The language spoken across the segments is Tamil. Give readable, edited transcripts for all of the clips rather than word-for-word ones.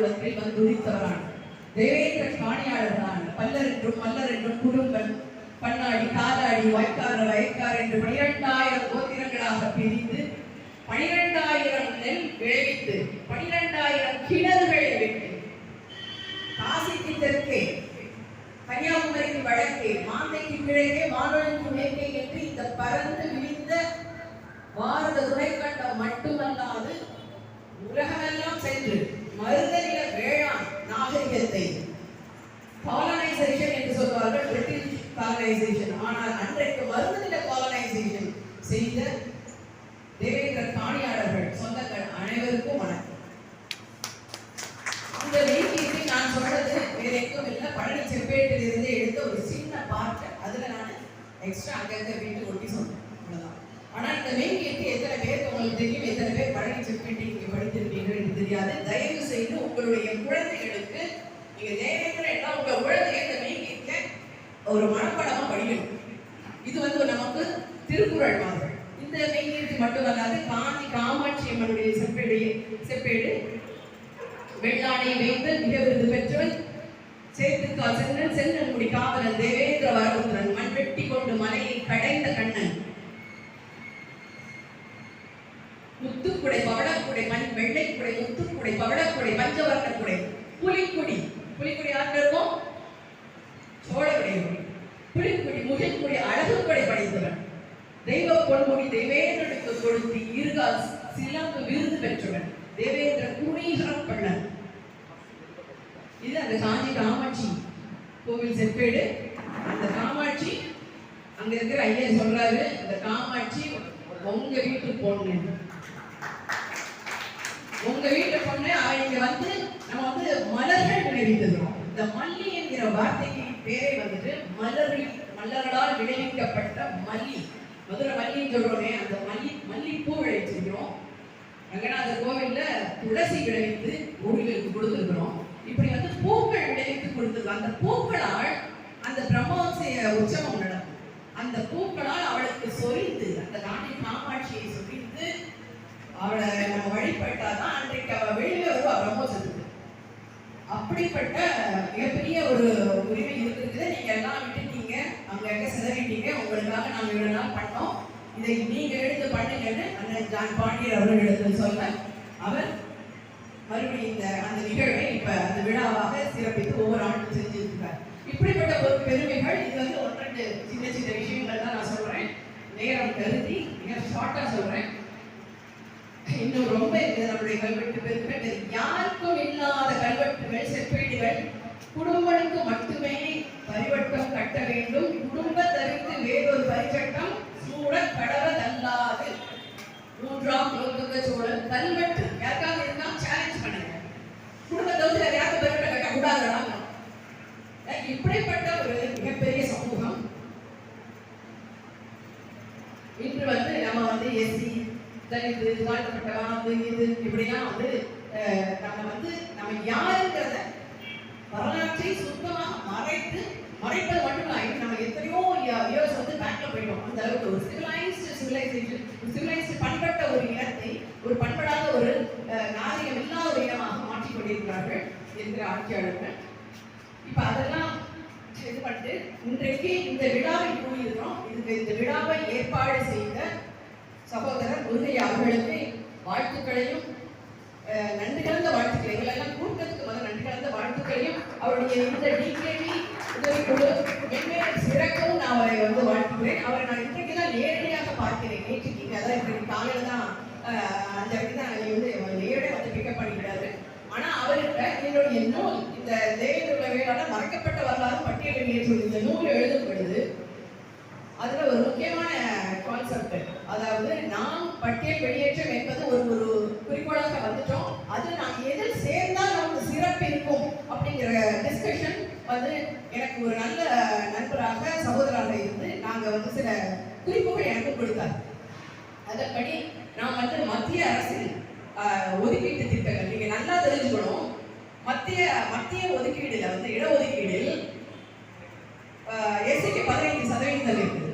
குலத்தில் வந்துதித்தவரான தேவேந்திர காணியாளர்களான பல்லர் என்றும் மல்லர் என்றும் குடும்பன் பன்னாடி காலாடி வாய்க்கார வயக்கார் என்று 12,000 கோத்திரங்களாக பிரிந்து 12,000 நெல் விளைவித்து 12,000 கிணறுகளை வெட்டி காசிக்கு தெற்கே கன்னியாகுமரிக்கு வடக்கே மாந்தைக்கு கிழக்கே வானொலிக்கு மேற்கே என்று இந்த பரந்து விரிந்த பாரத துணைக்கண்டம் மட்டுமல்லாது உலகமெல்லாம் சென்று மருதநில வேளாண் நாகரிகத்தை காலனைசேஷன் என்று சொல்வார்கள், பிரிட்டிஷ் காலனைசேஷன். ஆனால் அன்றைக்கு மருதநில காலனைசேஷன் செய்த தேவேந்திர காணியாளர்கள் சொந்தங்கள் அனைவருக்கும் வணக்கம். இந்த வீட்டிற்கு நான் சொல்றது வேற எங்கும் இல்லை, பழனி செப்பேட்டில் இருந்து எடுத்த ஒரு சின்ன பார்ட். அதுல நான் எக்ஸ்ட்ரா அங்கங்க வீட்டு ஒட்டி சொன்னேன், அவ்வளவுதான். ஆனா இந்த மெயின்கேட்டு எத்தனை பேருக்கு உங்களுக்கு தெரியும், எத்தனை பேர் பழனி செப்பேட்டை நீங்க படித்திருப்பீர்கள் என்று தெரியாது. தயவு செய்து உங்களுடைய குழந்தைகளுக்கு நீங்க தேவேந்திர எல்லாம் உங்க குழந்தைய இந்த மெயின்கேட்ல ஒரு மனப்படமா படிக்கணும். இது நமக்கு திருக்குறள் மாதிரி. இந்த மெயின்கேட்டு மட்டுமல்லாது காஞ்சி காமாட்சி அம்மனுடைய செப்பேடு வெள்ளாடை வைத்து மிக விருது பெற்றவன் சேத்துக்கா சென்னன் சென்னன்முடி காவலன் தேவேந்திர வரபுத்திரன் மண் வெட்டி கொண்டு மலையை கடைந்த கண்ணன் முத்துக்குடை பவளக்குடை வெள்ளைக்குடை முத்துக்குடை பவளக்குடை பஞ்சவர்ணக்குடை புலிக்குடி யாருக்கு இருக்கும், சோழகுடை புலிக்குடி முகில்குடி அழகுக்குடை படைத்தவன் தெய்வ பொன்முடி தேவேந்திரனுக்கு கொடுத்து இருகால் சிலம்பு விருது பெற்றவன் தேவேந்திர குணீஸ்வரன் பண்ணன். இது அந்த காஞ்சி காமாட்சி கோவில் செப்பேடு. அந்த காமாட்சி அங்க இருக்கிற ஐயா சொல்றாரு, இந்த காமாட்சி உங்க வீட்டு பொண்ணு, உங்க வீட்டு பொண்ணு. இங்க நம்ம மலர்கள் விளைவித்தோம். இந்த மல்லி என்கிற வார்த்தைக்கு பேரே மலர்களால் விளைவிக்கப்பட்ட மல்லி. மதுரை மல்லின்னு சொல்றோமே, அந்த மல்லிப்பூ விளைவிச்சிருக்கிறோம். ரங்கநாதர் கோவில்ல துளசி விளைவித்து கோவிலுக்கு கொடுத்திருக்கிறோம். இப்படி பூக்கள் விளைவித்து கொடுத்திருக்கோம். அந்த பூக்களால் அந்த பிரம்மோத்சவ உற்சவம் நடக்கும். அந்த பூக்களால் அவளுக்கு சொரிந்து, அந்த நாட்டி காமாட்சியை சொரிந்து அவளை நம்ம வழிபட்டாதான் அன்றைக்கு அவள் வெளியில வருவா பிரம்மோத்சவத்துக்கு. அப்படிப்பட்ட மிகப்பெரிய ஒரு உரிமை இருக்குது. நீங்க எல்லாம் விட்டுட்டீங்க, அங்க சிதறிட்டீங்க. உங்களுக்காக நாங்கள் இவ்வளவு நாள் பண்ணோம், இதை நீங்க எடுத்து பண்ணுங்கன்னு அண்ணன் ஜான் பாண்டியர் அவர்களிடத்தில் சொல்ல அவர் மறுபடியும் அந்த நிகழ்வை இப்ப அந்த விழாவாக சிறப்பித்து ஒவ்வொரு ஆண்டும் செஞ்சிருக்கிறார். இப்படிப்பட்ட ஒரு பெருமைகள். இது ஒன்றெண்டு சின்ன சின்ன விஷயங்கள் தான் நான் சொல்றேன், நேரம் கருதி மிக ஷார்ட்டா சொல்றேன். இன்னும் ரொம்ப நம்முடைய கல்வெட்டு பெருமை. யாருக்கும் இல்லாத கல்வெட்டுகள் செப்பேடுகள் குடும்பனுக்கு மட்டுமே பரிவட்டம் கட்ட வேண்டும், குடும்ப தவிர்த்து வேறொரு பரிவட்டம் சூழ கடவதல்லாது. 3ஆம் குலோத்துங்க சோழன் கல்வெட்டு யாருக்காக இருந்தா சேலஞ்ச் பண்ணுங்க, குடும்பத்தோடு யாருக்கு பரிவட்டம் கட்ட கூடாது. இப்படிப்பட்ட ஒரு மிகப்பெரிய சமூகம் இன்று நம்ம எஸ்சி தலித்து தாழ்த்தப்பட்டவன் இது இப்படிலாம் நம்ம யாருங்கிறத வரலாற்றை சுத்தமாக மறைப்பது மட்டும் நம்ம எத்தனையோ இயர்ஸ் பேக்ல போயிட்டோம். அந்த அளவுக்கு ஒரு சிவிலைசேஷன் பண்பட்ட ஒரு இனத்தை ஒரு பண்படாத ஒரு நாகரிகம் இல்லாத ஒரு இனமாக மாற்றிக் கொண்டிருக்கிறார்கள் என்கிற ஆட்சியாளர்கள். இப்ப அதெல்லாம் இது பண்ணிட்டு இன்றைக்கு இந்த விழாவை கூறியிருக்கிறோம். இந்த விழாவை ஏற்பாடு செய்த சகோதரர் முருகையா அவர்களுக்கு வாழ்த்துக்களையும் நன்றி கலந்த வாழ்த்துக்களை எங்களெல்லாம் கூட்டத்துக்கு நன்றி கலந்த வாழ்த்துக்களையும் அவருடைய இந்த டிகேவி உதவிக்குழு மென்மேலும் சிறக்கவும் நான் அவரை வாழ்த்துக்கிறேன். அவரை நான் இன்றைக்கு தான் நேரடியாக பார்க்கிறேன். நேற்றுக்கு அதான் இன்றைக்கு காலையில தான் 5 மணிக்கு தான் நேரடியாக பிக்கப் பண்ணிக்கிறாரு. ஆனா அவருக்கு என்னுடைய நூல் இந்த தேவேந்திர வேளாண் மறைக்கப்பட்ட வரலாறு பட்டியலில் இந்த நூல் எழுதப்படுது. அதுல ஒரு முக்கியமான கான்செப்ட், அதாவது நாம் பட்டியல் வெளியேற்றம் என்பது ஒரு குறிக்கோளாக வந்துட்டோம். அது நாம் எதில் சேர்ந்தால் நமக்கு சிறப்பு இருக்கும் அப்படிங்கிற டிஸ்கஷன் எனக்கு ஒரு நல்ல நண்பராக சகோதராக இருந்து நாங்க சில குறிப்புகள் எனக்கு கொடுத்தார். அதன்படி நாம் மத்திய அரசின் ஒதுக்கீட்டு திட்டங்கள் நீங்க நல்லா தெரிஞ்சுக்கணும். மத்திய ஒதுக்கீடுல இடஒதுக்கீடில் எஸ்சிக்கு 15% இருக்குது.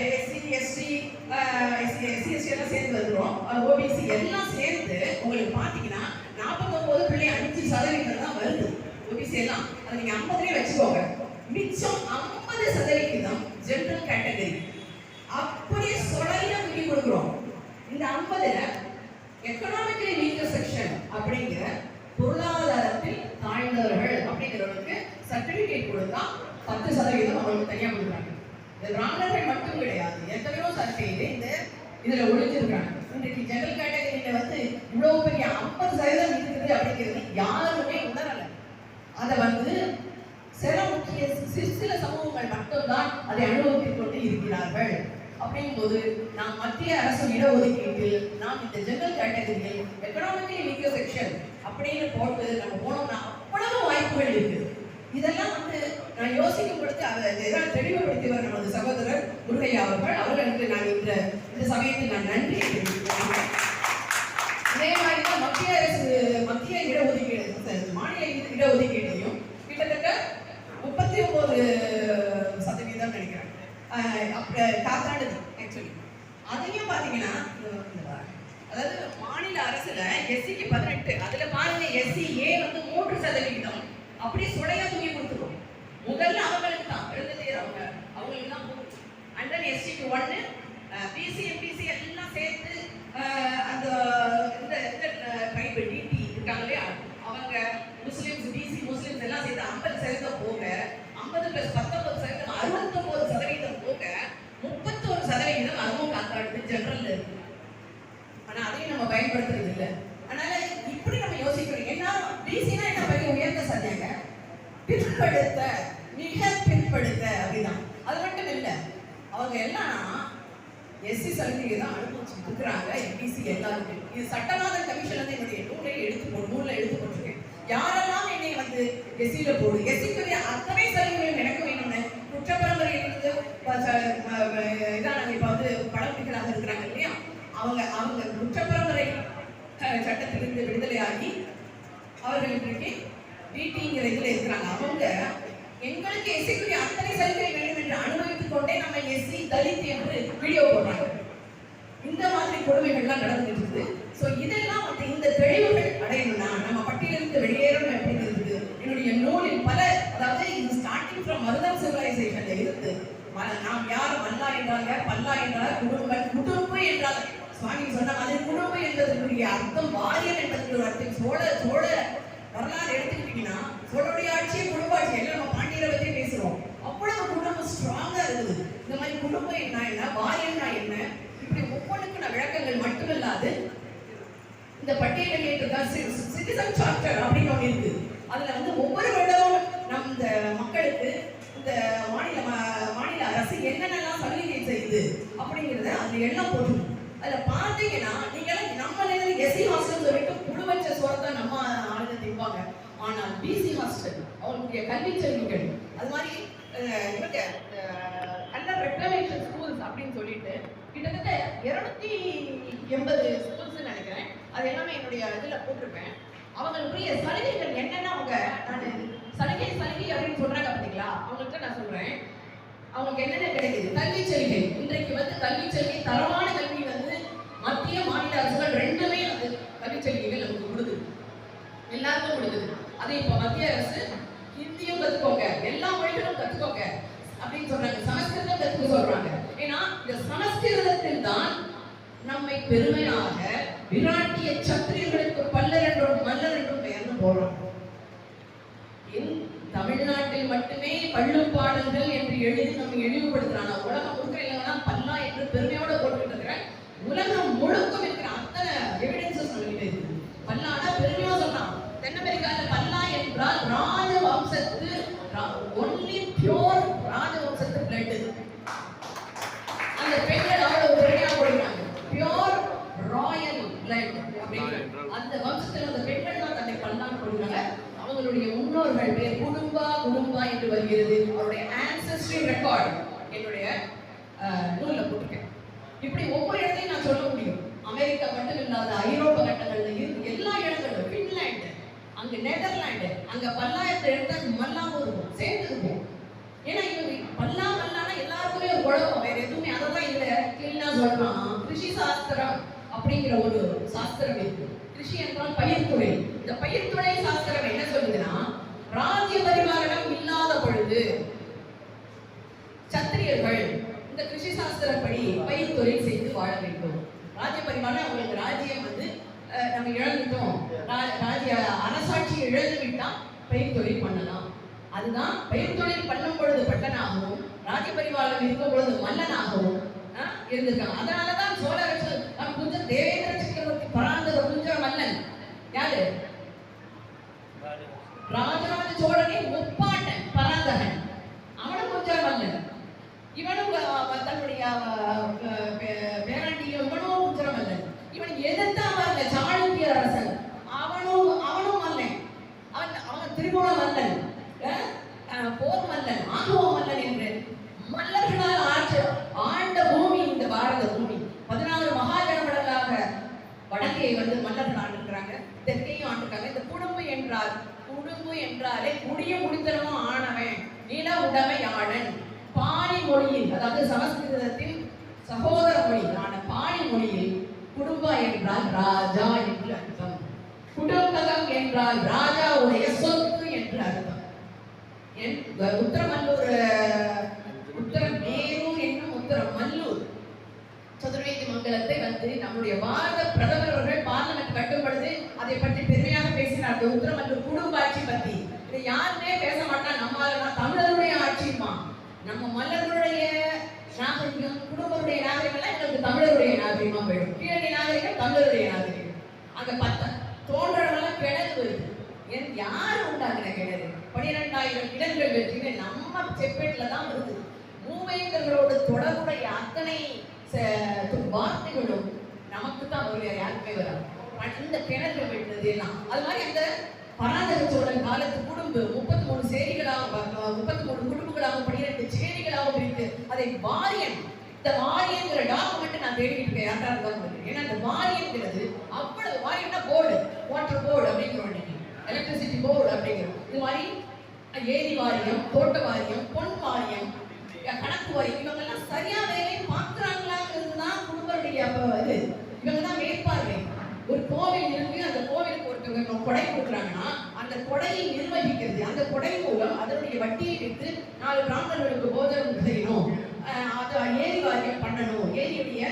எஸ்சி எஸ்டி எல்லாம் சேர்ந்து வந்துடும். ஓபிசி எல்லாம் சேர்ந்து உங்களுக்கு பார்த்தீங்கன்னா இந்த பிராமணர்கள் மட்டும் கிடையாது, எத்தனையோ பேர் இந்த இதுல ஒழிஞ்சிருக்காங்க. இன்றைக்கு ஜெனரல் கேட்டகரியில வந்து இவ்வளவு பெரிய 50% இருக்குது அப்படிங்கிறது யாருமே உணரல. அதை வந்து சில சமூகங்கள் மட்டும்தான் அதை அனுபவித்துக் கொண்டு இருக்கிறார்கள். அப்படிங்கும்போது நாம் மத்திய அரசு இடஒதுக்கீட்டில் நாம் இந்த ஜெனரல் கேட்டகரியில் எக்கனாமிக்கலி வீக்கர் செக்ஷன் அப்படின்னு போட்டு நம்ம போனோம்னா அவ்வளவு வாய்ப்புகள் இருக்குது. இதெல்லாம் வந்து நான் யோசிக்கும் பொழுது அதை எதாவது தெளிவுபடுத்தியவர் நமது சகோதரர் முருகையா அவர்களுக்கு நான் இந்த சமயத்தில் நான் நன்றி தெரிவிக்கிறேன். அதே மாதிரிதான் மத்திய இடஒதுக்கீடு, மாநில இடஒதுக்கீட்டையும் கிட்டத்தட்ட 39% நினைக்கிறேன். காத்தாண்டு ஆக்சுவலி அதையும் பாத்தீங்கன்னா, அதாவது மாநில அரசுல எஸ்சிக்கு 18, அதுல பாருங்க SCA வந்து 3%. அப்படியே சுடையா தூக்கி கொடுத்துருவோம். முதல்ல அவங்களுக்கு தான் அவங்களுக்கு தான் அண்ட் தென் SCக்கு 1, BC MPC எல்லாம் சேர்த்து அந்த இந்த ட்ரைபல் DT இருக்காங்க இல்லையா, அவங்க முஸ்லிம்ஸ் BC முஸ்லிம்ஸ் எல்லாம் சேர்த்து 50% போக 50 + 19% 69% போக 31% அதுவும் காத்தாடுது ஜெனரல்ல இருக்கு. ஆனா அதையும் நம்ம பயன்படுத்துறது இல்லை. அதனால இப்படி நம்ம யோசிக்கிறோம். ஏன்னா பிசினா என்ன பெரிய உயர்ந்த சத்தியாங்க, பிற்படுத்த, மிக பிற்படுத்த அப்படிதான். அது மட்டும் இல்லை, அவங்க எல்லாம் SC சலுகையை தான் அனுபவிச்சு இருக்கிறாங்க. MPC எல்லாருமே இது சட்டவாத கமிஷன் வந்து என்னுடைய நூல்ல எடுத்து போட்டிருக்கேன். யாரெல்லாம் என்னை வந்து SCல போடு, SCக்குரிய அத்தனை சலுகைகளும் எனக்கு வேணும்னு குற்றப்பரம்பரையிலிருந்து இதான் இப்ப வந்து படப்பிடிகளாக இருக்கிறாங்க இல்லையா, அவங்க குற்றப்பரம்பரை சட்டத்திலிருந்து விடுதலையாகி அவர்கள் இன்றைக்கு DTங்கிற இதுல இருக்கிறாங்க. அவங்க எங்களுக்கு SCக்குரிய அத்தனை சலுகை வேண்டும் என்று அனுபவித்துக் கொண்டே நம்ம SC தலித் என்று வீடியோ போடுறாங்க. இந்த மாதிரி கொடுமைகள்லாம் நடந்துட்டு இருக்குது. ஸோ இதெல்லாம் வந்து இந்த தெளிவுகள் அடையணும்னா நம்ம பட்டியலிருந்து வெளியேறணும் அப்படிங்கிறது என்னுடைய நூலில் அதாவது இது ஸ்டார்டிங் ஃப்ரம் மருதம் சிவிலைசேஷன்ல இருந்து நாம் யார் மல்லா என்றாங்க, பல்லா என்றால் குடும்பம் என்றால் சுவாமி சொன்ன மாதிரி குடும்பம் என்பதற்குரிய அர்த்தம் வாரியன் என்பதற்கு அர்த்தம் சோழ வரலாறு எடுத்துக்கிட்டீங்கன்னா சோழருடைய ஆட்சியை குடும்ப ஆட்சி எல்லாம் நம்ம பாண்டியரை பற்றி பேசுறோம். அவ்வளவு குடும்பம் ஸ்ட்ராங்கா இருக்குது. இந்த மாதிரி குடும்பம் என்ன வாரியன்னா என்ன, இப்படி ஒவ்வொன்றுக்கும் நான் விளக்கங்கள் மட்டுமில்லாது இந்த பட்டியல் வெளியேற்றதான் சிட்டிசன் சார்ட்டர் அப்படின்னு ஒன்று இருக்கு. அதுல வந்து ஒவ்வொரு வருடமும் நம் இந்த மக்களுக்கு இந்த மாநில அரசு என்னென்னலாம் சலுகை செய்யுது அப்படிங்கிறத அதுல எல்லாம் போட்டுருக்கும். அதுல பாத்தீங்கன்னா நீங்க நம்ம SC ஹாஸ்டல் சொல்லிட்டு புழுவச்ச சோறத்தை நம்ம ஆளுங்க திம்பாங்க. ஆனால் BC ஹாஸ்டல் அவங்களுடைய கல்வி செல்விகள் அது மாதிரி இவங்க அண்டர் ரெக்ளமேஷன் ஸ்கூல்ஸ் அப்படின்னு சொல்லிட்டு கிட்டத்தட்ட 280 ஸ்கூல்ஸ் நினைக்கிறேன். அது எல்லாமே என்னுடைய இதுல போட்டிருப்பேன். அவங்களுக்குரிய சலுகைகள் என்னென்ன அவங்க சலுகை அப்படின்னு சொல்றாங்க பார்த்தீங்களா, அவங்கள்ட்ட நான் சொல்றேன் அவங்களுக்கு என்னென்ன கிடைக்குது. கல்வி சலுகை இன்றைக்கு வந்து கல்வி சலுகை தரமான கல்வி வந்து மத்திய மாநில அரசுகள் ரெண்டுமே வந்து கல்வி சலுகைகள் நமக்கு கொடுக்குது, எல்லாருக்கும் கொடுக்குது. அது இப்ப மத்திய அரசு ஹிந்தியும் கத்துக்கோங்க, எல்லா மொழிகளும் கத்துக்கோங்க அப்படின்னு சொல்றாங்க, சமஸ்கிருதம் கத்துக்க சொல்றாங்க. ஏன்னா இந்த சமஸ்கிருதத்தில் தான் நம்மை பெருமையாக விராட்டிய சத்திரியர்களுக்கு பல்லர் என்றும் மல்லர் என்றும் பெயர்ந்து போறோம். தமிழ்நாட்டில் மட்டுமே பள்ளும் பாடல்கள் என்று எழுதி நம்ம இழிவுபடுத்துறாங்க. உலகம் முழுக்க இல்லைன்னா பல்லா என்று பெருமையோட போட்டுக்கிட்டு இருக்கிறேன். உலகம் முழுக்கும் இருக்கிற அத்தனை எவிடன்சஸ் நம்மகிட்ட இருக்கு. பல்லானா பெருமையா சொல்லலாம். தென் அமெரிக்கால பல்லா என்றால் ராஜவம்சத்து ஒன்லி பியூர் ராஜவம்சத்து பிளட். அந்த பெண்கள் அவ்வளவு பெருமையா போடுறாங்க, பியூர் ராயல் பிளட் அப்படின்னு. அந்த வம்சத்தில் அந்த பெண்கள் தான் தன்னை பல்லான்னு போடுறாங்க. அவங்களுடைய முன்னோர்கள் பேர் குடும்பா என்று வருகிறது. அவருடைய ஆன்செஸ்ட்ரி ரெக்கார்ட் என்னுடைய நூல்ல போட்டிருக்கேன். இப்படி ஒவ்வொரு இடத்தையும் நான் சொல்ல முடியும். அமெரிக்கா மட்டும் இல்லாத ஐரோப்பா கட்டங்கள்ல இருந்து எல்லா இடங்களும், பின்லாந்து, அங்க நெதர்லாந்து, அங்க பல்லாயத்தை எடுத்தா மல்லாவும் இருக்கும், சேர்ந்து இருக்கும். ஏன்னா இவங்க மல்லானா எல்லாருக்குமே ஒரு குழப்பம், வேற எதுவுமே. அதான் இதுல கிளீனா சொல்றான், கிருஷி சாஸ்திரம் அப்படிங்கிற ஒரு சாஸ்திரம் இருக்கு. கிருஷி என்றால் பயிர்த்துறை. இந்த பயிர்த்துறை சாஸ்திரம் என்ன சொல்லுதுன்னா, ராஜ்ய பரிபாலனம் இல்லாத பொழுது சத்திரியர்கள் இந்த கிருஷி சாஸ்திரப்படி பயிர் தொழில் செய்து வாழ வேண்டும். ராஜ்ய பரிபாலனம், அவங்களுக்கு ராஜ்யம் வந்து நம்ம இழந்துட்டோம், ராஜ்ய அரசாட்சியை இழந்து விட்டா பயிர் தொழில் பண்ணலாம். அதுதான் பயிர் தொழில் பண்ணும் பொழுது பட்டனாகவும் ராஜபரிவாரம் இருக்கும் பொழுது மன்னனாகவும் இருந்திருக்காங்க. அதனாலதான் சோழர் குஞ்சர் தேவேந்திர சக்கரவர்த்தி பராந்தக குஞ்சர மன்னன் யாரு? ராஜராஜ சோழனே முப்பாட்டன் பராந்தகன், அவனும் குஞ்சர மன்னன். இவனும் தன்னுடைய பேரண்டியும் இவனும் குஞ்சர மன்னன். இவன் எதிர்த்தாங்க சாளுக்கிய அரசன், அவனும் மன்னன். அவன் திரிபுர மன்னன், போர் மன்னன், ஆகவ மன்னன் என்று மன்னர்களால் ஆண்ட பூமி இந்த பாரத பூமி. 16 மகாஜனபடங்களாக வடக்கே மன்னர்கள் ஆண்டிருக்கிறாங்க, தெற்கையும் ஆண்டிருக்காங்க. இந்த குடும்பு என்றாலே குடிய முடித்தனமும் ஆனவன், நில உடைமை ஆடன். பாணி மொழியில், அதாவது சமஸ்கிருதத்தின் சகோதர மொழியான பாணி மொழியில் குடும்ப என்றால் ராஜா என்று அர்த்தம். குடும்பகம் என்றால் ராஜாவுடைய சொத்து என்று அர்த்தம். உத்தரமேரூர் என்னும் உத்தரமல்லூர் சதுர்வேதி மங்கலத்தை நம்முடைய பாரத பிரதமர் அவர்கள் பார்லிமெண்ட் கட்டும் பொழுது அதை பற்றி பெருமையாக பேசினார். உத்தரமல்லூர் குடும்ப ஆட்சி பத்தி இதை யாருமே பேச மாட்டான். நம்மளால தமிழருடைய ஆட்சியுமா, நம்ம மல்லர்களுடைய நாகரிகம், குடும்பருடைய நாகரிகம் எல்லாம் எங்களுக்கு தமிழருடைய நாகரிகமா போயிடும். கீழடி நாகரிகம் தமிழருடைய நாகரிகம். அங்க தோன்றவெல்லாம் கிணறு வருது. யாரு உண்டாங்கின கிணறு? 12,000 கிணறுகள் வெற்றின்னு நம்ம செப்பேட்டில் தான் வருது. மூவேந்தர்களோடு தொடர்புடைய அத்தனை வார்த்தைகளும் நமக்கு தான் வருது, யாருக்குமே வராது. இந்த கிணறுகள் வெட்டுறது எல்லாம் அது மாதிரி அந்த பராந்தக சோழன் காலத்து குடும்பு 33 சேரிகளாக 33 குடும்பங்களாக 12 சேரிகளாக பிரித்து அதை வாரியன், இந்த வாரியங்கிற டாக்குமெண்ட் நான் தேடிட்டு இருக்கேன். யாரா இருந்தாலும் ஏன்னா இந்த வாரியங்கிறது அவ்வளவு வாரியம்னா போர்டு, வாட்டர் போர்டு அப்படிங்கிறோம், எலக்ட்ரிசிட்டி போர்டு அப்படிங்கிறோம். இது மாதிரி ஏரி வாரியம், தோட்ட வாரியம், பொன் வாரியம், கணக்கு வாரியம், இவங்கெல்லாம் சரியா வேலையை பார்க்கிறாங்களாங்கிறது தான் குடும்பருடைய இவங்க தான் மேற்பார்வை. ஒரு கோவில் இருக்கு, அந்த கோவிலுக்கு ஒருத்தவங்க கொடை கொடுக்குறாங்கன்னா அந்த கொடையை நிர்வகிக்கிறது, அந்த கொடை மூலம் அதனுடைய வட்டியை வைத்து 4 பிராமணர்களுக்கு போதனம் செய்யணும், ஏரி வாரியம் பண்ணணும், ஏரியுடைய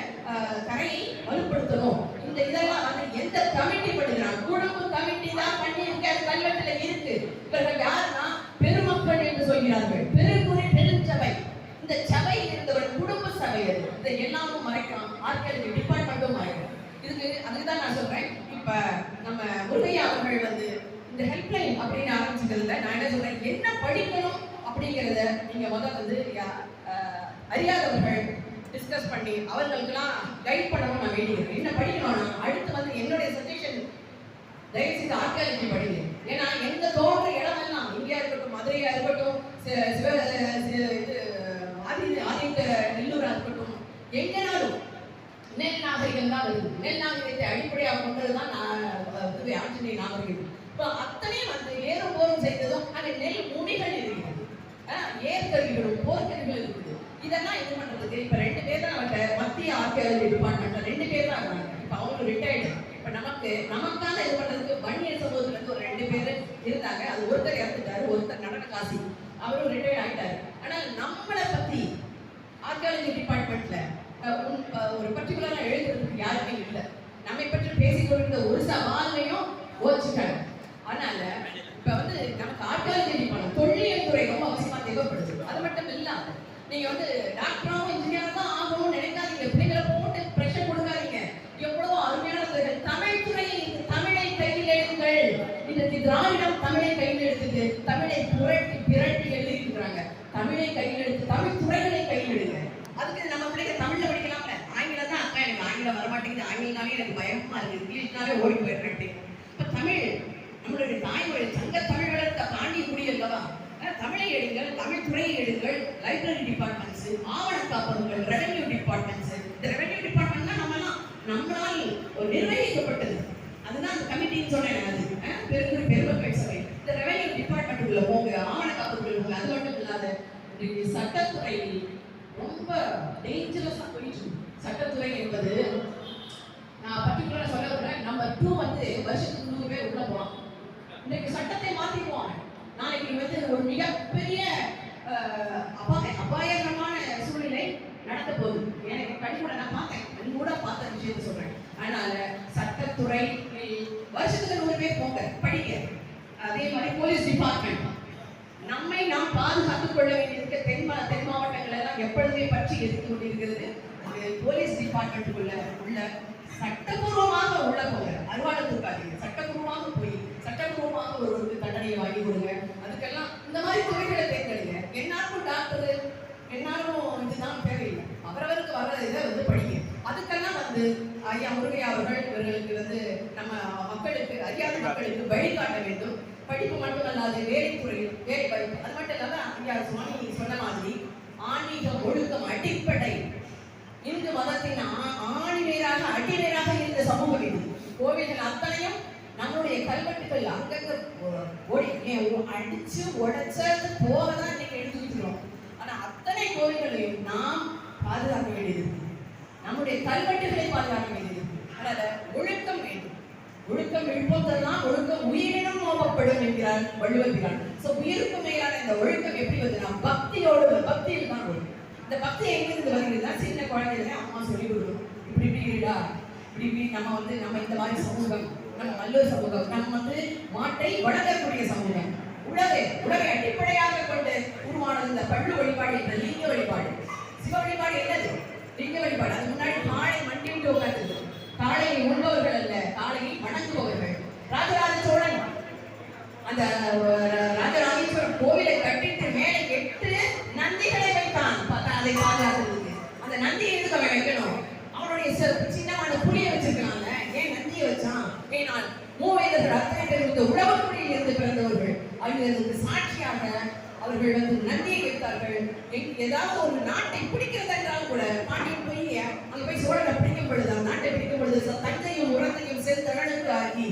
கரையை வலுப்படுத்தணும். இந்த இதெல்லாம் எந்த கமிட்டி பண்ணுறாங்க? குடும்ப கமிட்டி தான் பண்ணி கல்வெட்டுல இருக்கு. இவர்கள் யாருன்னா பெருமக்கள் என்று சொல்கிறார்கள். பெருங்குறை பெருஞ்சபை, இந்த சபை இருந்தவர் குடும்ப சபை. அது இதை எல்லாமும் மறைக்கலாம், ஆர்கியாலஜி டிபார்ட்மெண்ட்டும் மறைக்கும். அதுக்குதான் நான் சொல்றேன். இப்ப நம்ம முருகையா அவர்கள் இந்த ஹெல்ப்லைன் அப்படின்னு ஆரம்பிச்சதுல நான் என்ன சொல்றேன், என்ன படிக்கணும் அப்படிங்கிறத நீங்க முதல்ல அறியாதவர்கள் டிஸ்கஸ் பண்ணி அவர்களுக்கெல்லாம் கைட் பண்ணணும். நான் வேண்டிக்கிறேன். என்ன படிக்கணும்னா அடுத்து என்னுடைய சஜஷன், தயவு செய்து ஆர்கியாலஜி படிங்க. ஏன்னா எந்த தோன்ற இடமெல்லாம் இந்தியா இருக்கட்டும், மதுரையா இருக்கட்டும், ஆதித்த நெல்லூரா இருக்கட்டும், எங்கனாலும் நெல் நாகரிகம் தான் வருது. நெல் நாகரிகத்தை அடிப்படையாக கொண்டதுதான் ஆஞ்சநேய நாகரிகம். இப்போ அத்தனை ஏறும் போரும் செய்ததும் அங்கே நெல் முனிகள் இருக்கிறது, ஏற்கருவிகளும் போர்க்கருவிகள் இருக்குது. இதெல்லாம் இது பண்றதுக்கு இப்ப 2 பேர் தான் மத்திய ஆர்கியாலஜி டிபார்ட்மெண்ட்ல 2 பேர் தான் இருக்காங்க. இப்ப அவங்க ரிட்டையர்டு. இப்ப நமக்கான இது பண்றதுக்கு வன்னியர் சமூகத்துல இருந்து ஒரு 2 பேர் இருந்தாங்க. அது ஒருத்தர் இறந்துட்டாரு, ஒருத்தர் நடன காசி, அவரும் ரிட்டையர்ட் ஆயிட்டாரு. ஆனால் நம்மளை பத்தி ஆர்கியாலஜி டிபார்ட்மெண்ட்ல ஒரு பர்டிகுலரா எழுதுறதுக்கு யாருமே இல்லை. நம்மை பற்றி பேசிக்கொண்டிருந்த ஒரு சவாலையும் ஓச்சுட்டாங்க. அதனால இப்ப நமக்கு ஆர்கியாலஜி டிபார்ட்மெண்ட் தொல்லியல் துறை ரொம்ப அவசியமா தேவைப்படுது. அது மட்டும் இல்லாம நீங்க டாக்டராகவும் இன்ஜினியரும் தான் ஆகணும்னு நினைக்காதீங்க. பிள்ளைங்களை போட்டு பிரஷர் கொடுக்காதீங்க. எவ்வளவு அருமையானவர்கள் தமிழ் துறை, தமிழை கையில் எடுங்கள். இன்றைக்கு திராவிடம் தமிழை கையில் எடுத்துட்டு தமிழை பிரட்டி எழுதிருக்கிறாங்க. தமிழை கையில் எடுத்து தமிழ் துறைகளை கையில் எடுங்க. அதுக்கு நம்ம பிள்ளைங்க தமிழ்ல படிக்கலாம்ல. ஆங்கிலம் தான் அக்கா எனக்கு ஆங்கிலம் வரமாட்டேங்குது, ஆங்கிலனாலே எனக்கு பயமா இருக்கு, இங்கிலீஷ்னாலே ஓடி போயிட்டு. இப்ப தமிழ் நம்மளுடைய தாய்மொழி, சங்க தமிழ் வளர்த்த பாண்டிய குடி அல்லவா. தமிழை எடுங்கள், தமிழ் துறையை எடுங்கள். லைப்ரரி டிபார்ட்மெண்ட்ஸ், ஆவண காப்பகங்கள், ரெவென்யூ டிபார்ட்மெண்ட்ஸ். இந்த ரெவென்யூ டிபார்ட்மெண்ட்னா நம்மளால் நிர்வகிக்கப்பட்டது. அதுதான் அந்த கமிட்டின்னு சொன்னேன். அது பெருமக்கள் சபை. இந்த ரெவென்யூ டிபார்ட்மெண்ட்டுக்குள்ள போங்க, ஆவண காப்பகங்கள் போங்க. அது மட்டும் இல்லாத சட்டத்துறை ரொம்ப டேஞ்சரஸா போயிட்டு. சட்டத்துறை என்பது நான் பர்டிகுலரா சொல்ல விடுறேன். நம்பர் 2 வருஷத்துக்கு 100 பேர் உள்ள போகலாம். இன்னைக்கு சட்டத்தை மாத்திடுவாங்க. நாளைக்கு ஒரு மிகப்பெரிய அபாயகரமான சூழ்நிலை நடத்த போகுது. எனக்கு கண்கூட நான் பார்த்தேன், கூட பார்த்த விஷயத்தை சொல்றேன். அதனால சட்டத்துறை வருஷத்துக்கு 100 பேர் போங்க, படிக்க. அதே மாதிரி போலீஸ் டிபார்ட்மெண்ட் நம்மை நாம் பாதுகாத்துக் கொள்ள வேண்டியிருக்க தென் மாவட்டங்கள் எல்லாம் எப்பொழுதுமே பற்றி எதிர்த்து கொண்டிருக்கிறது. போலீஸ் டிபார்ட்மெண்ட்டுக்குள்ள உள்ள சட்டபூர்வமாக உள்ள போங்க, அருவாளத்துக்காதீங்க, சட்டபூர்வமாக போய் சட்டபூர்வமாக ஒருவருக்கு தண்டனையை வாங்கி கொடுங்க. அதுக்கெல்லாம் இந்த மாதிரி துறைகளை தேர்ந்தெடுங்க. எல்லாருக்கும் டாக்டர், எல்லாரும் இதுதான் தேவையில்லை. அவரவருக்கு வர்ற இதை படிங்க. அதுக்கெல்லாம் ஐயா முருகையா அவர்கள் இவர்களுக்கு நம்ம மக்களுக்கு, அறியாத மக்களுக்கு வழிகாட்ட வேண்டும். படிப்பு மட்டுமல்லாது வேலைத்துறையில் வேலை வாய்ப்பு, அது மட்டும் இல்லாம ஐயா சுவாமி சொன்ன மாதிரி ஆன்மீகம், ஒழுக்கம் அடிப்படை. இந்து மதத்தின் ஆணிவேராக அடிவேராக இருந்த சமூகம் இது. கோவில்கள் அத்தனையும் நம்மளுடைய கல்வெட்டுகள் அங்கங்க அடிச்சு உடைச்சது போகதான் இன்னைக்கு எடுத்துக்கிறோம். ஆனா அத்தனை கோவில்களையும் நாம் பாதுகாக்க வேண்டியது, நம்முடைய கல்வெட்டுகளை பாதுகாக்க வேண்டியது. அதனால ஒழுக்கம் வேண்டும். ஒழுக்கம் விழுப்பதெல்லாம் ஒழுக்கம் உயிரினும் நோக்கப்படும் என்கிறார் வள்ளுவர் பிரான். உயிருக்கு மேலான இந்த ஒழுக்கம் எப்படி வருதுன்னா பக்தியோடு, பக்தியில் தான் வரும். இந்த பக்தி எங்கிருந்து வருகிறதா? சின்ன குழந்தைகளே அம்மா சொல்லி கொடுக்கும், இப்படி இப்படி இருடா, இப்படி நம்ம நம்ம இந்த மாதிரி சமூகம், நம்ம வள்ளுவர் சமூகம், நம்ம மாட்டை வளர்க்கக்கூடிய சமூகம். உலகை அடிப்படையாக கொண்டு உருவானது இந்த பள்ளு வழிபாடு என்ற லிங்க வழிபாடு. சிவ வழிபாடு என்னது? லிங்க வழிபாடு. அது முன்னாடி காளை மண்டி விட்டு உட்கார்ந்தது. காளையை உண்பவர்கள் அல்ல, காளையை வணங்குபவர்கள். ராஜராஜ சோழன் அந்த ராஜராஜேஸ்வரர் கோவிலை கட்டிட்டு மேலே 8 நந்திகளை வைத்தான். அதை பாதுகாக்கிறதுக்கு. அந்த நந்தியை எதுக்கு அவன் வைக்கணும்? அவனுடைய சின்னமான புலியை வச்சிருக்காங்க. ஏன் நந்தியை வச்சான்? ஏனால் மூவேந்தர்கள் அத்தனை பேர் உழவக்குடியில் இருந்து பிறந்தவர்கள். அவர்களுக்கு சாட்சியாக அவர்கள் நந்தியை வைத்தார்கள். ஏதாவது ஒரு நாட்டை பிடிக்கிறது என்றால் கூட பாண்டியன் போய் அங்க போய் சோழனை பிடிக்கும் பொழுது, நாட்டை பிடிக்கும் பொழுது தஞ்சையும் உரத்தையும் சேர்த்தழனுக்கு ஆகி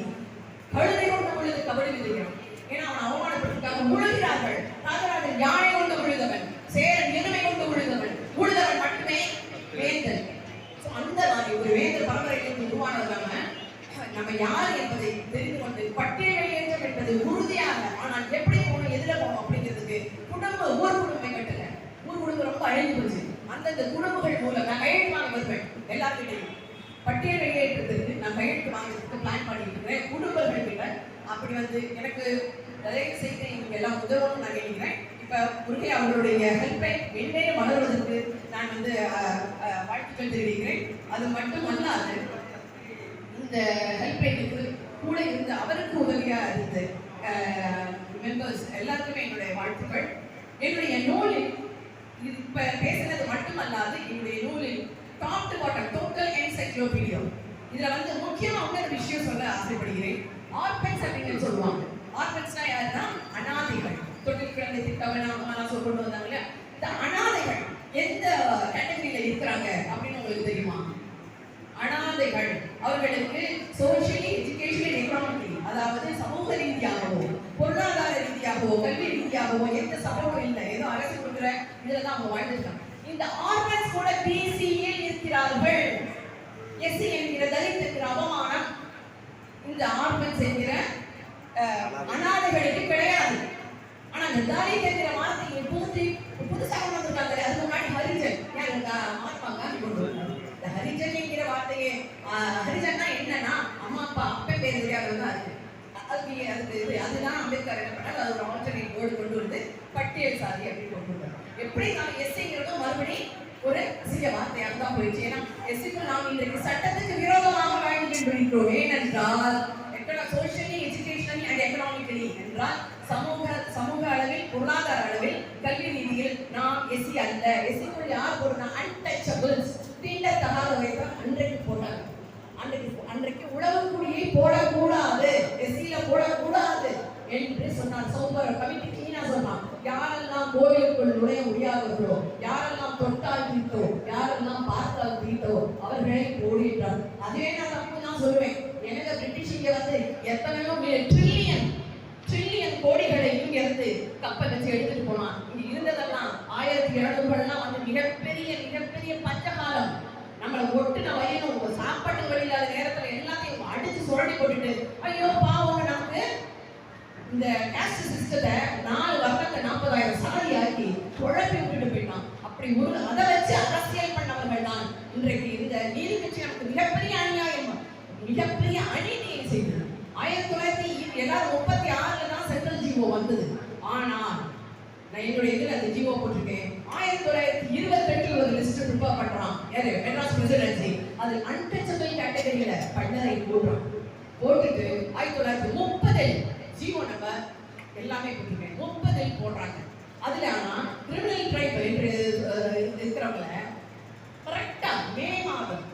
கழுதை கொண்டு பொழுது கபடி விதிக்கிறான். ஏன்னா அவன் அவமானப்பட்டிருக்காக முழுகிறார்கள். ராஜராஜன் யானை கொண்டு விழுதவன், சேரன் எருமை கொண்டு விழுதவன், விழுதவன் மட்டுமே வேந்தன். அந்த மாதிரி ஒரு வேந்தர் பரம்பரையிலிருந்து உருவானதாம நம்ம யார் என்பதை தெரிந்து கொண்டு பட்டியல் வெளியேற்றம் என்பது உறுதியாக, ஆனால் எப்படி போகணும், எதுல போகணும் அப்படிங்கிறதுக்கு ஊர் குடும்பம் கட்டல. ஊர் குடும்பம் ரொம்ப அழிஞ்சு போச்சு. அந்தந்த குடும்பங்கள் மூலம் நான் கையெழுத்து வாங்க வருவேன். எல்லார்கிட்டையும் பட்டியல் வெளியேற்றத்திற்கு நான் கையெழுத்து வாங்குறதுக்கு பிளான் பண்ணிட்டு இருக்கிறேன். குடும்பங்கள் கிட்ட அப்படி எனக்கு நிறைய செய்தி இவங்க எல்லாம் உதவணும்னு நான் நினைக்கிறேன். இப்ப முருகை அவர்களுடைய ஹெல்ப்லைன் மென்மேலும் வளர்வதற்கு நான் வாழ்த்துக்கள் தெரிவிக்கிறேன். அது மட்டும் அல்லாது இந்த ஹெல்ப்லைனுக்கு கூட இருந்து அவருக்கு உதவியா இருந்த மெம்பர்ஸ் எல்லாருக்குமே என்னுடைய வாழ்த்துக்கள். என்னுடைய நூலில் இப்ப பேசுறது மட்டுமல்லாது என்னுடைய நூலில் top to bottom total encyclopedia. இதுல முக்கியமா ஒரு விஷயம் சொல்ல ஆசைப்படுகிறேன். ஆர்பன்ஸ் அப்படின்னு சொல்லுவாங்க. ஆர்பன்ஸ்னா யாருன்னா அனாதைகள். தொட்டில் கிழமை திட்டவனா கொண்டு வந்தாங்க இல்லையா? இந்த அனாதைகள் எந்த கேட்டகரியில இருக்கிறாங்க அப்படின்னு உங்களுக்கு தெரியுமா? அனாதைகள் அவர்களுக்கு சோஷியலி, எஜுகேஷனல், எக்கனாமிக்கலி, அதாவது சமூக ரீதியாகவோ பொருளாதார ரீதியாகவோ கல்வி ரீதியாகவோ எந்த சப்போர்ட்டும் இல்லை. ஏதோ அரசு கொடுக்குற இதுலதான் அவங்க வாழ்ந்துருக்காங்க. இந்த ஆர்பன்ஸ் கூட பிசியில் இருக்கிறார்கள். எஸ்சி என்கிற தலித் என்கிற அவமானம் இந்த ஆர்பன்ஸ் என்கிற அனாதைகளுக்கு கிடையாது. ஆனா அந்த தலித் என்கிற வார்த்தையை புதுசாக வந்திருக்காங்க. அதுக்கு முன்னாடி ஹரிஜன் மகாத்மா காந்தி கொண்டு வந்தாங்க. இந்த ஹரிஜன் என்கிற வார்த்தையை, ஹரிஜன்னா என்னன்னா அம்மா அப்பா அப்பா பேர் தெரியாதவங்க. அதுதான் அம்பேத்கர் என்ன பண்ணாரு, அது ஒரு ஆல்டர்னேட் வேர்டு கொண்டு வந்து பட்டியல் சாதி அப்படின்னு கொண்டு வந்தாங்க. எப்படி நாம் எஸ்சிங்கிறதும் மறுபடி ஒரு சிறிய வார்த்தையாக தான் போயிடுச்சு. ஏன்னா எஸ்சிக்கு நாம் இன்றைக்கு சட்டத்துக்கு விரோதமாக வாழ்கின்றோம். ஏனென்றால் சோஷியலி, எஜுகேஷனலி அண்ட் எக்கனாமிக்கலி என்றால் சமூக அளவில், பொருளாதார அளவில், கல்வி ரீதியில் நாம் எஸ்சி அல்ல. எஸ்சிக்குள் யார் போடுறா? அன்டச்சபிள்ஸ், தீண்டத்தகாதவரை தான் அன்றைக்கு போட்டாங்க. அன்றைக்கு உழவுக்குடியை போடக்கூடாது, எஸ்சியில போடக்கூடாது என்று சொன்னார். சௌபர கமிட்டி கிளீனா சொன்னான். யாரெல்லாம் கோவிலுக்குள் நுழைய முடியாதவர்களோ, யாரெல்லாம் தொட்டால் தீட்டோ, யாரெல்லாம் பார்த்தால் தீட்டோ அவர்களை போடுகிறார். அதுவே நான் தப்பு தான் சொல்லுவேன். எனக்கு பிரிட்டிஷ் இங்க எத்தனையோ ட்ரில்லியன் கோடிகளை இங்க இருந்து கப்பல் வச்சு எடுத்துட்டு போனான். இங்க இருந்ததெல்லாம் 1700 மிகப்பெரிய பஞ்சகாலம். நம்மளை ஒட்டுன வயலும் சாப்பாட்டு வழியில்லாத நேரத்துல எல்லாத்தையும் அடிச்சு சுரண்டி போட்டுட்டு ஐயோ பாவம் நமக்கு இந்த காஸ்ட் சிஸ்டத்தை 4 வருடத்தை 40,000 சாதி ஆக்கி குழப்பி விட்டுட்டு போயிட்டான். அப்படி அதை வச்சு அரசியல் பண்ணவர்கள் தான் இன்றைக்கு இந்த நீதி கட்சி நமக்கு மிகப்பெரிய அநியாயம், மிகப்பெரிய அநீதியை செய்தது. 1936 தான் சென்ட்ரல் ஜிஓ வந்தது. ஆனால் நான் என்னுடைய இதில் அந்த ஜிஓ போட்டிருக்கேன். 1928 ஒரு லிஸ்ட் ப்ரிப்பேர் பண்றான் யாரு, மெட்ராஸ் பிரசிடென்சி. அது அன்டச்சபிள் கேட்டகரியில பன்னரை போடுறான். போட்டுட்டு 1930 ஜிஓ நம்பர் எல்லாமே போட்டிருக்கேன். 30 போடுறாங்க. அதுல ஆனா கிரிமினல் ட்ரைப் என்று இருக்கிறவங்கள கரெக்டா மே மாதம்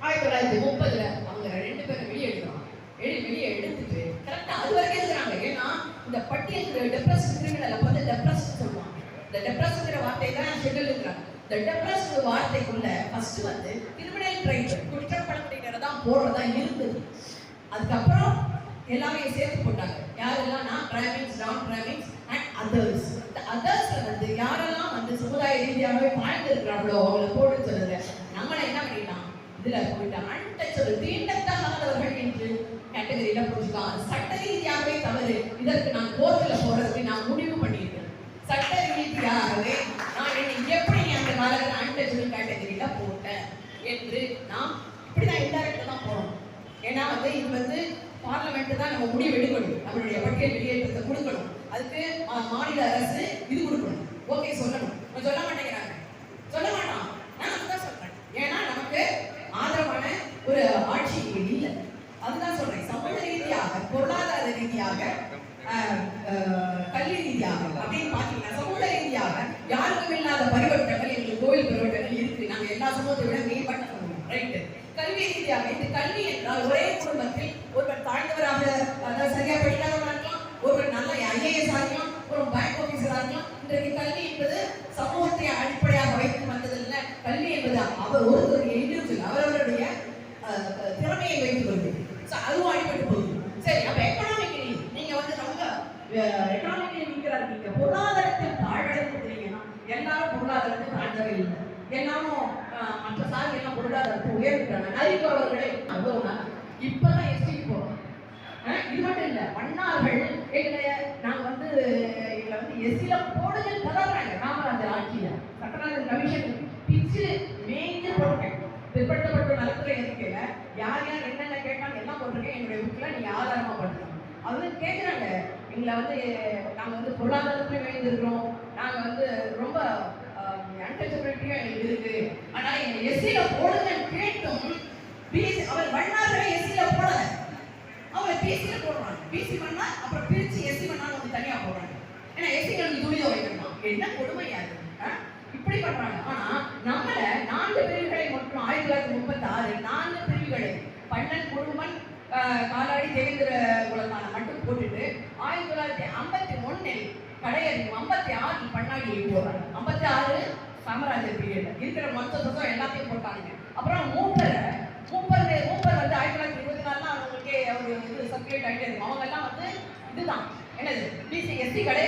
1930 அவங்க 2 பேரும் வெளியே எடுக்கிறாங்க. வெளியே எடுத்துட்டு கரெக்டா அது வரைக்கும் இருக்கிறாங்க. ஏன்னா இந்த பட்டியல் டெப்ரஸ்ட் கிரிமினல் அப்ப வந்து டெப்ரஸ்ட் சொல்லுவாங்க. இந்த டெப்ரஸ்ட்ங்கிற வார்த்தை தான் ஷெட்யூல் இருக்கிறாங்க. இந்த டெப்ரஸ்ட் வார்த்தைக்குள்ள ஃபர்ஸ்ட் வந்து கிரிமினல் ட்ரைப் குற்றப்படக்கூடியவரை தான் போடுறதா இருந்தது. அதுக்கப்புறம் எல்லாமே சேர்த்து போட்டாங்க. யாரெல்லாம் பிராமின்ஸ், நான் பிராமின்ஸ் அண்ட் அதர்ஸ். இந்த அதர்ஸ்ல வந்து யாரெல்லாம் வந்து சமுதாய ரீதியாகவே வாழ்ந்து இருக்கிறாங்களோ அவங்களை போட்டு சொல்லுங்க. நம்மளை என்ன பண்ணிட்டான் இதுல போயிட்டு அன்டச்சபிள் தீண்டத்தகாதவர்கள் என்று கேட்டகரியில போட்டுருக்கான். சட்ட ரீதியாகவே தவறு. இதற்கு நான் கோர்ட்ல போறதுக்கு நான் முடிவு பண்ணியிருக்கேன். சட்ட ரீதியாகவே நான் எப்படி அந்த காலத்தில் அன்டச்சபிள் கேட்டகரியில போட்டேன் என்று நாம் இப்படிதான் இன்டைரக்டா தான் போறோம். ஏன்னா வந்து இது வந்து பார்லிமெண்ட் தான் நம்ம முடிவு எடுக்கணும். நம்மளுடைய பட்டியல் வெளியேற்றத்தை கொடுக்கணும். அதுக்கு மாநில அரசு இது கொடுக்கணும், ஓகே சொல்லணும். சொல்ல மாட்டேங்கிறாங்க, சொல்ல மாட்டான். நான் அதுதான் சொல்றேன். ஏன்னா நமக்கு ஆதரவான ஒரு ஆட்சி இல்லை. அதுதான் சொல்றேன். சமூக ரீதியாக, பொருளாதார ரீதியாக, கல்வி ரீதியாக அப்படின்னு பாத்தீங்கன்னா சமூக ரீதியாக யாருக்கும் இல்லாத பரிவர்த்தங்கள் எங்களுக்கு கோயில் பரிவர்த்தங்கள் இருக்கு. நாங்க எல்லா சமூகத்தை விட மேம்பட்ட சமூகம், ரைட்டு. கல்வி ரீதியாக இந்த கல்வி என்றால் ஒரே குடும்பத்தில் ஒருவர் தாழ்ந்தவராக, அதாவது சரியா படிக்காதவராக இருக்கலாம், ஒருவர் நல்ல ஐஏஎஸ் இருக்கலாம், ஒரு பேங்க் ஆபீசரா இருக்கலாம். இன்றைக்கு கல்வி என்பது சமூகத்தை அடிப்படையாக வைத்து வந்ததில்ல. கல்வி என்பது அவர் ஒருத்தருடைய இண்டிவிஜுவல், அவரவருடைய திறமையை வைத்து வருது. அதுவும் அடிப்பட்டு போகுது. சரி, அப்ப எக்கனாமிக் நீங்க வந்து ரொம்ப எக்கனாமிக் நீங்களா இருக்கீங்க. பொருளாதாரத்தில் தாழ்வடைந்தீங்கன்னா எல்லாரும் பொருளாதாரத்தில் தாழ்ந்தவே இல்லை. எல்லாரும் மற்ற சாதி எல்லாம் பொருளாதாரத்தை உயர்ந்துட்டாங்க. நரிப்பவர்களே அதுவும் இப்பதான் எஸ்டிக்கு போறோம். இது மட்டும் இல்ல, மன்னார்கள் நாங்க வந்து எங்களை வந்து எஸ்சில போடுதல் பதறாங்க. காமராஜர் ஆட்சியில சட்டநாதன் கமிஷன் பிச்சு மேய்ந்து போட்டேன். பிற்படுத்தப்பட்ட நலத்துறை அறிக்கையில யார் யார் என்னென்ன கேட்டாங்க எல்லாம் போட்டிருக்கேன். என்னுடைய புக்ல நீங்க ஆதாரமா பண்ணுறோம். அது கேட்குறாங்க, எங்களை வந்து நாங்க வந்து பொருளாதாரத்துலையும் வேண்டியிருக்கிறோம், நாங்க வந்து ரொம்ப அன்டச்சபிலிட்டியும் எங்களுக்கு இருக்கு. ஆனா எங்க எஸ்சில போடுங்க கேட்டும் அவர் வண்ணார்களை எஸ்சில போடல, அவங்க பிசில போடுறாங்க. பிசி பண்ணா அப்புறம் பிரிச்சு எஸ்சி பண்ணா வந்து தனியா போடுறாங்க. ஏன்னா எஸ்சிகளுக்கு துணிதோ வைக்கணுமா? என்ன கொடுமையா இருக்கு, இப்படி பண்றாங்க. ஆனா நம்மள 4 பிரிவுகளை மட்டும் 1936 4 பிரிவுகளை பண்ணன், குடும்பன், காலாடி, தேவேந்திர குலத்தான மட்டும் போட்டுட்டு 1951 கடையறி 56 பண்ணாடியை போடுறாங்க. 56 காமராஜர் பீரியட்ல இருக்கிற மொத்த சொத்தம் எல்லாத்தையும் போட்டாங்க. அப்புறம் மூப்பர் வந்து 1924 அவங்களுக்கே ஒரு இது சர்க்குலேட் ஆகிட்டே இருக்கும். அவங்க எல்லாம் வந்து இதுதான் என்னது பிசி எஸ்சி கிடையாது.